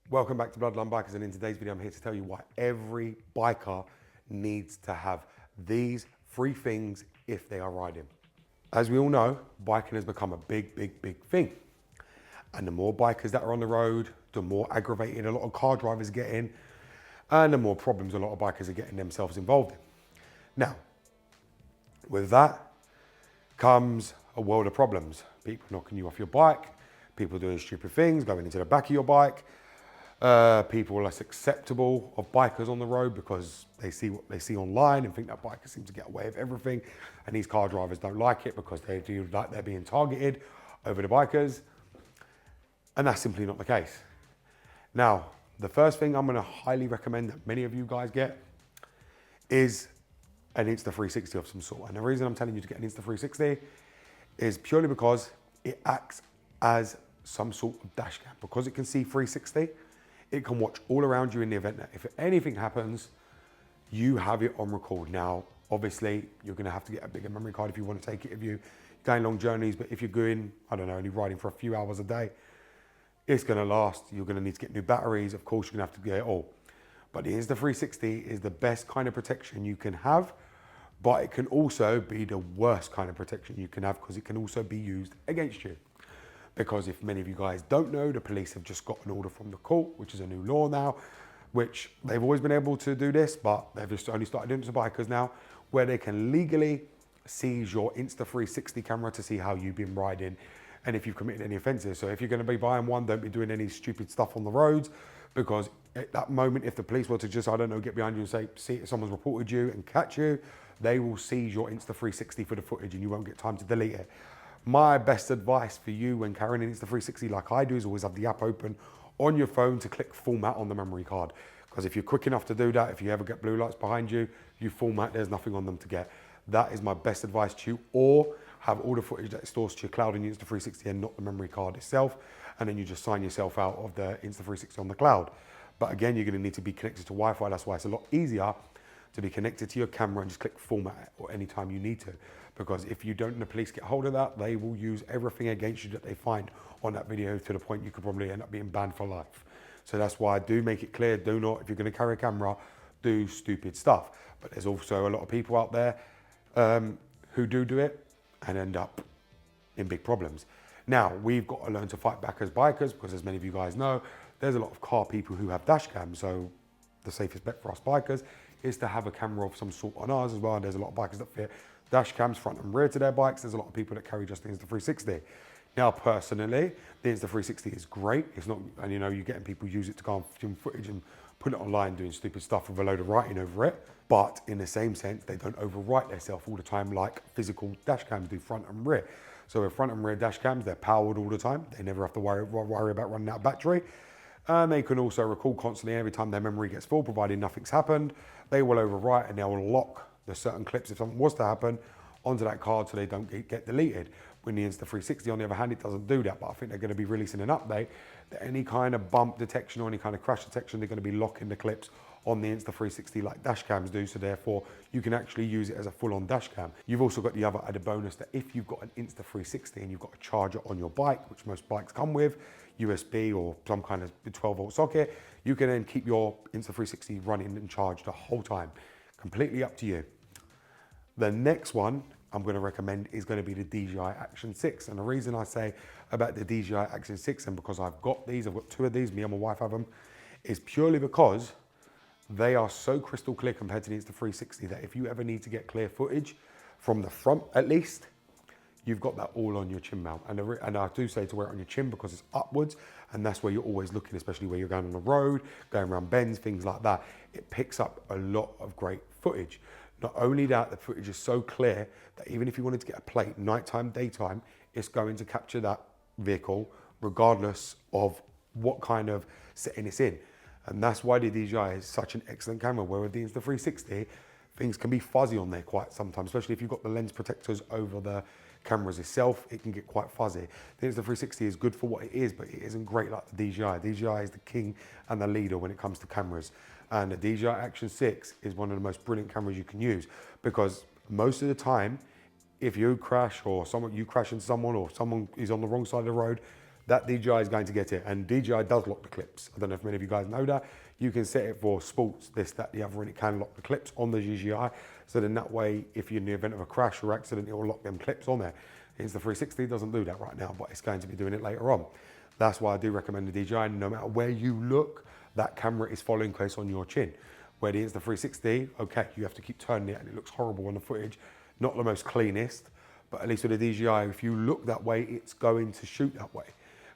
Welcome back to Bloodline Bikers, and in today's video I'm here to tell you why every biker needs to have these three things if they are riding. As we all know, biking has become a big thing. And the more bikers that are on the road, the more aggravated a lot of car drivers get in, and the more problems a lot of bikers are getting themselves involved in. Now, with that comes a world of problems. People knocking you off your bike, people doing stupid things, going into the back of your bike, people less acceptable of bikers on the road because they see what they see online and think that bikers seem to get away with everything, and these car drivers don't like it because they feel like they're being targeted over the bikers, and that's simply not the case. Now, the first thing I'm going to highly recommend that many of you guys get is an Insta360 of some sort. And the reason I'm telling you to get an Insta360 is purely because it acts as some sort of dash cam. Because it can see 360, it can watch all around you in the event that if anything happens, you have it on record. Now, obviously, you're going to have to get a bigger memory card if you want to take it if you're going long journeys. But if you're going, I don't know, only riding for a few hours a day, it's going to last. You're going to need to get new batteries. Of course, you're going to have to get it all. But the Insta360 is the best kind of protection you can have, but it can also be the worst kind of protection you can have because it can also be used against you. Because if many of you guys don't know, the police have just got an order from the court, which is a new law now, which they've always been able to do this, but they've just only started doing it to bikers now, where they can legally seize your Insta360 camera to see how you've been riding and if you've committed any offences. So if you're going to be buying one, don't be doing any stupid stuff on the roads, because at that moment, if the police were to just, I don't know, get behind you and say, see if someone's reported you and catch you, they will seize your Insta360 for the footage and you won't get time to delete it. My best advice for you when carrying an Insta360 like I do is always have the app open on your phone to click format on the memory card. Because if you're quick enough to do that, if you ever get blue lights behind you, you format, there's nothing on them to get. That is my best advice to you. Or have all the footage that stores to your cloud in your Insta360 and not the memory card itself. And then you just sign yourself out of the Insta360 on the cloud. But again, you're going to need to be connected to Wi-Fi. That's why it's a lot easier to be connected to your camera and just click format or anytime you need to. Because if you don't and the police get hold of that, they will use everything against you that they find on that video to the point you could probably end up being banned for life. So that's why I do make it clear, do not, if you're going to carry a camera, do stupid stuff. But there's also a lot of people out there who do it and end up in big problems. Now, we've got to learn to fight back as bikers because, as many of you guys know, there's a lot of car people who have dash cams. So the safest bet for us bikers is to have a camera of some sort on ours as well. And there's a lot of bikers that fit dash cams front and rear to their bikes. There's a lot of people that carry just the Insta360. Now, personally, the Insta360 is great. It's not, and you know, you're getting people use it to go and film footage and put it online doing stupid stuff with a load of writing over it. But in the same sense, they don't overwrite themselves all the time like physical dash cams do front and rear. So with front and rear dash cams, they're powered all the time. They never have to worry about running out of battery. And they can also record constantly every time their memory gets full, provided nothing's happened. They will overwrite and they'll lock the certain clips, if something was to happen, onto that card so they don't get deleted. When the Insta360, on the other hand, it doesn't do that. But I think they're going to be releasing an update that any kind of bump detection or any kind of crash detection, they're going to be locking the clips on the Insta360 like dash cams do. So therefore, you can actually use it as a full-on dash cam. You've also got the other added bonus that if you've got an Insta360 and you've got a charger on your bike, which most bikes come with, USB or some kind of 12-volt socket, you can then keep your Insta360 running and charged the whole time. Completely up to you. The next one I'm going to recommend is going to be the DJI Action 6. And the reason I say about the DJI Action 6, and because I've got these, I've got two of these, me and my wife have them, is purely because they are so crystal clear compared to the Insta360 that if you ever need to get clear footage from the front at least, you've got that all on your chin mount. And I do say to wear it on your chin because it's upwards, and that's where you're always looking, especially where you're going on the road, going around bends, things like that. It picks up a lot of great footage. Not only that, the footage is so clear that even if you wanted to get a plate, nighttime, daytime, it's going to capture that vehicle regardless of what kind of setting it's in. And that's why the DJI is such an excellent camera, where with the Insta360, things can be fuzzy on there quite sometimes, especially if you've got the lens protectors over the cameras itself, it can get quite fuzzy. The Insta360 is good for what it is, but it isn't great like the DJI. DJI is the king and the leader when it comes to cameras. And the DJI Action 6 is one of the most brilliant cameras you can use, because most of the time, if you crash or you crash into someone or someone is on the wrong side of the road, that DJI is going to get it. And DJI does lock the clips. I don't know if many of you guys know that. You can set it for sports, this, that, the other, and it can lock the clips on the DJI. So then that way, if you're in the event of a crash or accident, it will lock them clips on there. Insta360 doesn't do that right now, but it's going to be doing it later on. That's why I do recommend the DJI. No matter where you look, that camera is following close on your chin. Where the Insta360, okay, you have to keep turning it and it looks horrible on the footage. Not the most cleanest, but at least with the DJI, if you look that way, it's going to shoot that way.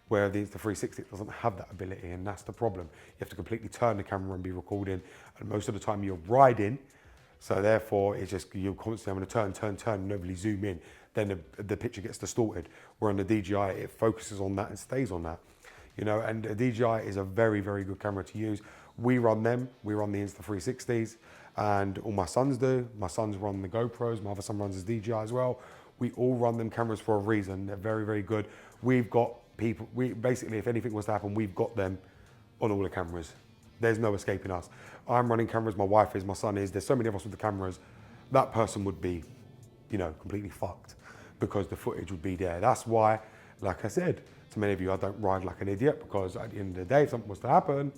Where the Insta360 it doesn't have that ability, and that's the problem. You have to completely turn the camera and be recording, and most of the time you're riding, so therefore it's just you're constantly having to turn, and overly zoom in. Then the picture gets distorted. Where on the DJI, it focuses on that and stays on that. You know, and the DJI is a very, very good camera to use. We run them. We run the Insta360s, and all my sons do. My sons run the GoPros. My other son runs his DJI as well. We all run them cameras for a reason. They're very, very good. We've got people, basically, if anything was to happen, we've got them on all the cameras. There's no escaping us. I'm running cameras, my wife is, my son is. There's so many of us with the cameras. That person would be, you know, completely fucked because the footage would be there. That's why, like I said, to many of you, I don't ride like an idiot because at the end of the day, if something was to happen,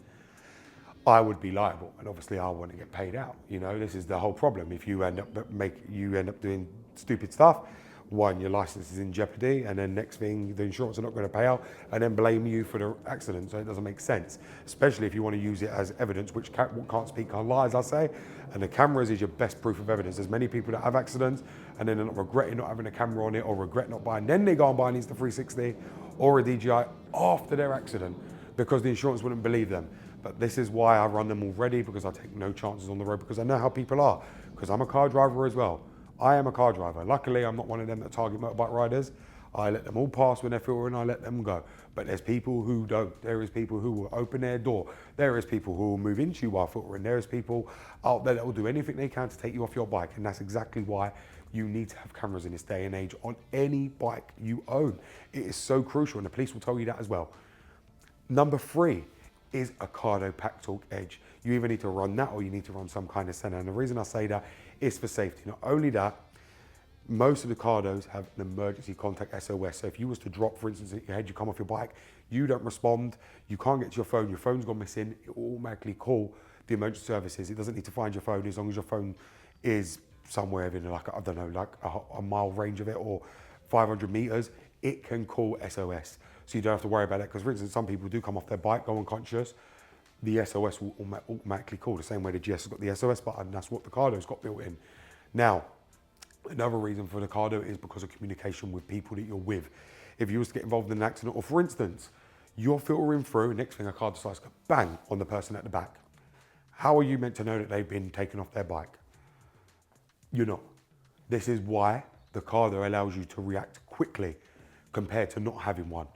I would be liable, and obviously I want to get paid out. You know, this is the whole problem. If you end up doing stupid stuff, one, your license is in jeopardy, and then next thing, the insurance are not going to pay out, and then blame you for the accident. So it doesn't make sense, especially if you want to use it as evidence, which can't speak, can't lie, as I say. And the cameras is your best proof of evidence. There's many people that have accidents, and then they're not regretting not having a camera on it, or regret not buying. Then they go and buy an Insta360 or a DJI after their accident because the insurance wouldn't believe them. But this is why I run them already, because I take no chances on the road, because I know how people are, because I'm a car driver as well. I am a car driver. Luckily, I'm not one of them that target motorbike riders. I let them all pass when they're filtering, I let them go. But there's people who don't. There is people who will open their door. There is people who will move into you while filtering. There is people out there that will do anything they can to take you off your bike. And that's exactly why you need to have cameras in this day and age on any bike you own. It is so crucial, and the police will tell you that as well. Number 3 is a Cardo PackTalk Edge. You either need to run that or you need to run some kind of sensor. And the reason I say that is for safety. Not only that, most of the Cardos have an emergency contact SOS. So if you was to drop, for instance, your head, you come off your bike, you don't respond, you can't get to your phone's gone missing, it will automatically call the emergency services. It doesn't need to find your phone as long as your phone is somewhere within like, I don't know, like a mile range of it or 500 meters, it can call SOS. So you don't have to worry about it. Because for instance, some people do come off their bike, go unconscious, the SOS will automatically call the same way the GS has got the SOS button. That's what the Cardo's got built in. Now, another reason for the Cardo is because of communication with people that you're with. If you was to get involved in an accident, or for instance, you're filtering through, next thing a car decides to go bang on the person at the back. How are you meant to know that they've been taken off their bike? You're not. This is why the Cardo allows you to react quickly compared to not having one.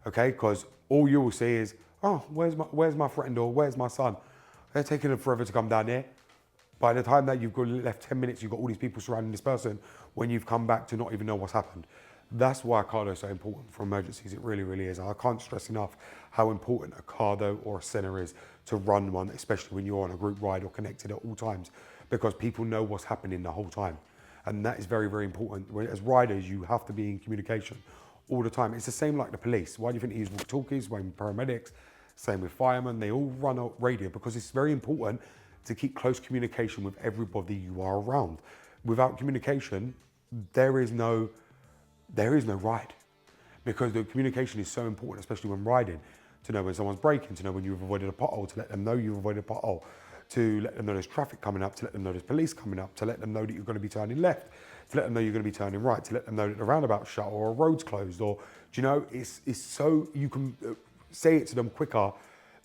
Okay, because all you will see is, oh, where's my friend or where's my son? They're taking them forever to come down here. By the time that you've got left 10 minutes, you've got all these people surrounding this person when you've come back to not even know what's happened. That's why a Cardo is so important for emergencies. It really, really is. I can't stress enough how important a Cardo or a Senna is to run one, especially when you're on a group ride or connected at all times, because people know what's happening the whole time. And that is very, very important. As riders, you have to be in communication all the time. It's the same like the police. Why do you think they use walkie-talkies? When paramedics, same with firemen, they all run a radio because it's very important to keep close communication with everybody you are around. Without communication, there is no ride, because the communication is so important, especially when riding, to know when someone's braking, to know when you've avoided a pothole, to let them know you've avoided a pothole, to let them know there's traffic coming up, to let them know there's police coming up, to let them know that you're going to be turning left, to let them know you're going to be turning right, to let them know that the roundabout's shut or a road's closed, or, do you know, it's so you can say it to them quicker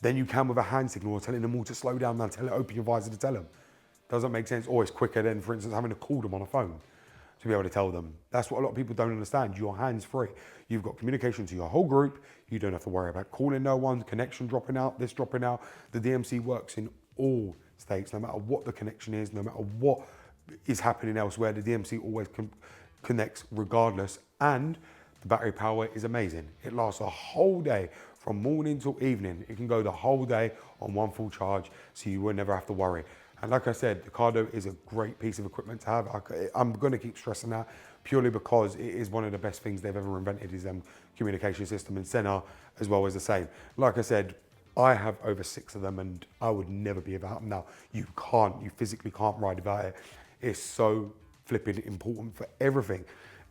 than you can with a hand signal or telling them all to slow down and open your visor to tell them. Doesn't make sense. Or it's quicker than, for instance, having to call them on a phone to be able to tell them. That's what a lot of people don't understand. You're hands-free. You've got communication to your whole group. You don't have to worry about calling no one, connection dropping out, this dropping out. The DMC works in all states, no matter what the connection is, no matter what is happening elsewhere, the DMC always connects regardless. And the battery power is amazing. It lasts a whole day, from morning till evening. It can go the whole day on one full charge, so you will never have to worry. And like I said, the Cardo is a great piece of equipment to have. I'm going to keep stressing that purely because it is one of the best things they've ever invented is communication system, and Sena as well is the same. Like I said, I have over 6 of them and I would never be without them now. You physically can't ride without it. It's so flipping important for everything.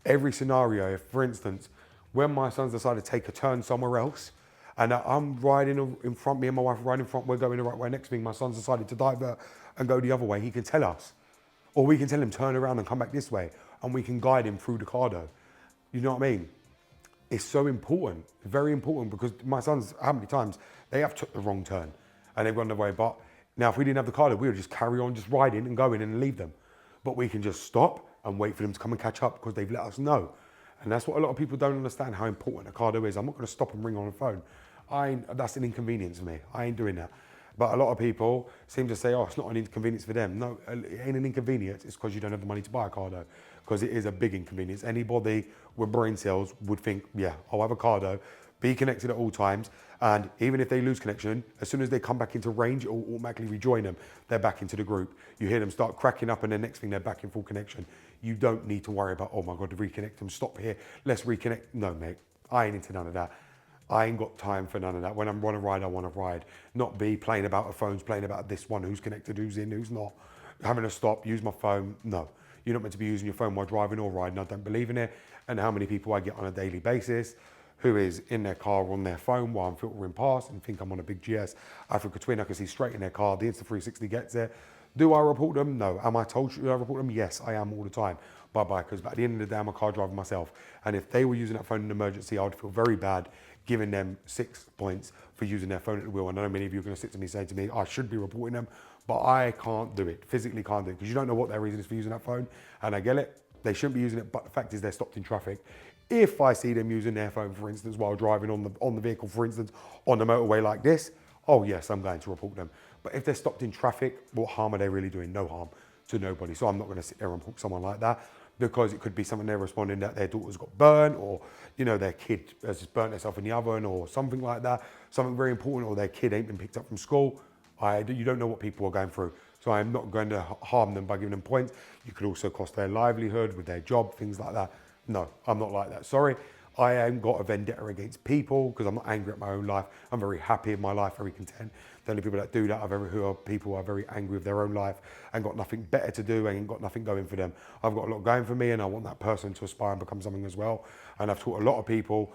Every scenario, if for instance, when my sons decided to take a turn somewhere else, and I'm riding in front, me and my wife are riding in front, we're going the right way. Next thing, my son's decided to divert and go the other way, he can tell us. Or we can tell him, turn around and come back this way, and we can guide him through the Cardo. You know what I mean? It's so important, very important, because my sons, how many times, they have took the wrong turn and they've gone the way. But now if we didn't have the Cardo, we would just carry on just riding and going and leave them. But we can just stop and wait for them to come and catch up because they've let us know. And that's what a lot of people don't understand, how important a Cardo is. I'm not going to stop and ring on the phone. That's an inconvenience for me. I ain't doing that. But a lot of people seem to say, oh, it's not an inconvenience for them. No, it ain't an inconvenience. It's because you don't have the money to buy a Cardo, because it is a big inconvenience. Anybody with brain cells would think, yeah, I'll have a Cardo, be connected at all times. And even if they lose connection, as soon as they come back into range, it will automatically rejoin them. They're back into the group. You hear them start cracking up and the next thing they're back in full connection. You don't need to worry about, oh my God, to reconnect them, stop here, let's reconnect. No, mate, I ain't into none of that. I ain't got time for none of that. When I want to ride, I want to ride. Not be playing about the phones, playing about this one, who's connected, who's in, who's not. Having to stop, use my phone. No, you're not meant to be using your phone while driving or riding. I don't believe in it. And how many people I get on a daily basis who is in their car on their phone while I'm filtering past and think I'm on a big GS Africa Twin. I can see straight in their car. The Insta360 gets there. Do I report them? No. Am I told you I report them? Yes, I am all the time by bikers. But at the end of the day, I'm a car driver myself. And if they were using that phone in an emergency, I would feel very bad giving them 6 points for using their phone at the wheel. I know many of you are going to sit to me saying to me, I should be reporting them, but I can't do it. Physically can't do it, because you don't know what their reason is for using that phone. And I get it. They shouldn't be using it, but the fact is they're stopped in traffic. If I see them using their phone, for instance, while driving on the vehicle, for instance, on the motorway like this, oh yes, I'm going to report them. But if they're stopped in traffic, what harm are they really doing? No harm to nobody. So I'm not going to sit there and report someone like that, because it could be something they're responding that their daughter's got burnt, or their kid has just burnt herself in the oven or something like that, something very important, or their kid ain't been picked up from school. You don't know what people are going through. So I'm not going to harm them by giving them points. You could also cost their livelihood with their job, things like that. No, I'm not like that. Sorry, I ain't got a vendetta against people, because I'm not angry at my own life. I'm very happy in my life, very content. The only people that do that are people who are very angry with their own life and got nothing better to do and ain't got nothing going for them. I've got a lot going for me, and I want that person to aspire and become something as well. And I've taught a lot of people,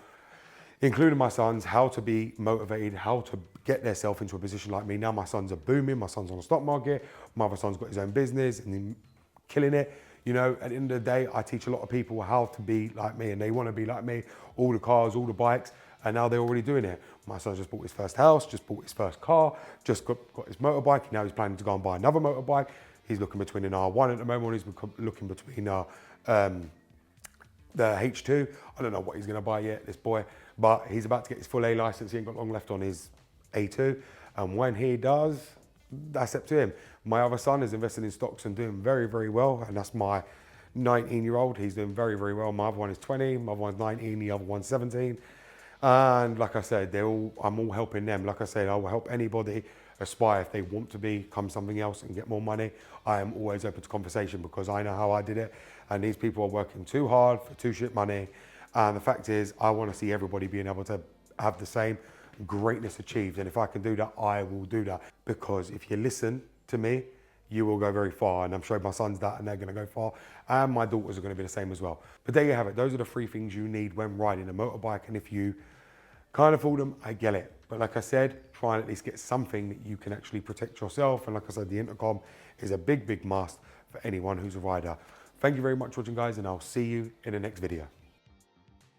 including my sons, how to be motivated, how to get themselves into a position like me. Now my sons are booming, my son's on the stock market, my other son's got his own business and he's killing it. At the end of the day, I teach a lot of people how to be like me, and they want to be like me, all the cars, all the bikes, and now they're already doing it. My son just bought his first house, just bought his first car, just got his motorbike. Now he's planning to go and buy another motorbike. He's looking between an R1 at the moment, he's looking between the H2. I don't know what he's going to buy yet, this boy, but he's about to get his full A license. He ain't got long left on his A2, and when he does, that's up to him. My other son is invested in stocks and doing very, very well, and that's my 19-year-old. He's doing very, very well. My other one is 20, my other one's 19, the other one's 17. And like I said, I'm all helping them. Like I said, I will help anybody aspire if they want to become something else and get more money. I am always open to conversation, because I know how I did it, and these people are working too hard for too shit money. And the fact is, I want to see everybody being able to have the same greatness achieved. And if I can do that, I will do that, because if you listen to me, you will go very far. And I'm showing my sons that, and they're going to go far, and my daughters are going to be the same as well. But there you have it. Those are the 3 things you need when riding a motorbike, and if you can't afford them, I get it. But like I said, try and at least get something that you can actually protect yourself. And like I said, the intercom is a big, big must for anyone who's a rider. Thank you very much for watching, guys, and I'll see you in the next video.